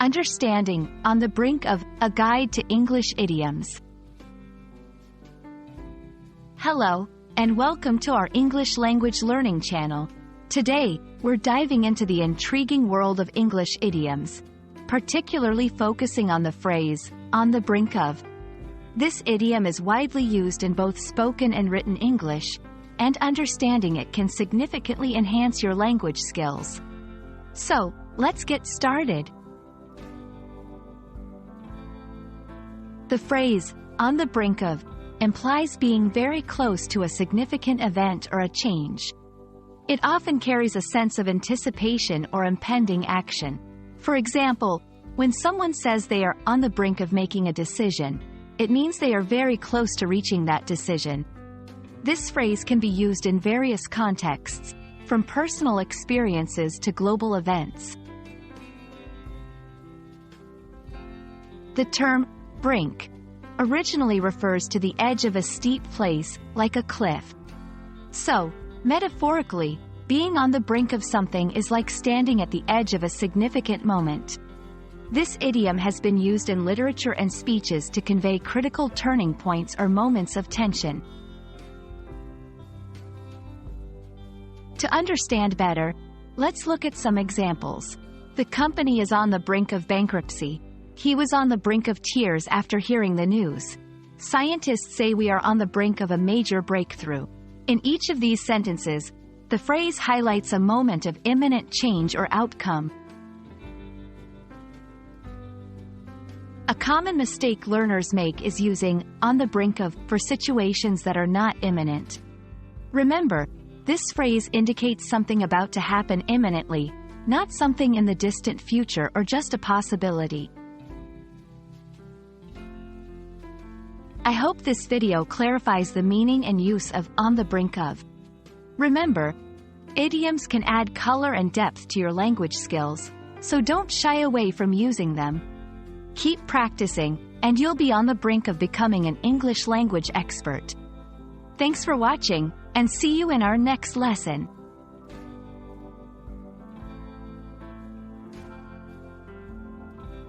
Understanding, On the Brink of, a guide to English idioms. Hello, and welcome to our English language learning channel. Today, we're diving into the intriguing world of English idioms, particularly focusing on the phrase, on the brink of. This idiom is widely used in both spoken and written English, and understanding it can significantly enhance your language skills. So, let's get started. The phrase, on the brink of, implies being very close to a significant event or a change. It often carries a sense of anticipation or impending action. For example, when someone says they are on the brink of making a decision, it means they are very close to reaching that decision. This phrase can be used in various contexts, from personal experiences to global events. The term, brink, originally refers to the edge of a steep place, like a cliff. So, metaphorically, being on the brink of something is like standing at the edge of a significant moment. This idiom has been used in literature and speeches to convey critical turning points or moments of tension. To understand better, let's look at some examples. The company is on the brink of bankruptcy. He was on the brink of tears after hearing the news. Scientists say we are on the brink of a major breakthrough. In each of these sentences, the phrase highlights a moment of imminent change or outcome. A common mistake learners make is using on the brink of for situations that are not imminent. Remember, this phrase indicates something about to happen imminently, not something in the distant future or just a possibility. I hope this video clarifies the meaning and use of on the brink of. Remember, idioms can add color and depth to your language skills, so don't shy away from using them. Keep practicing, and you'll be on the brink of becoming an English language expert. Thanks for watching, and see you in our next lesson.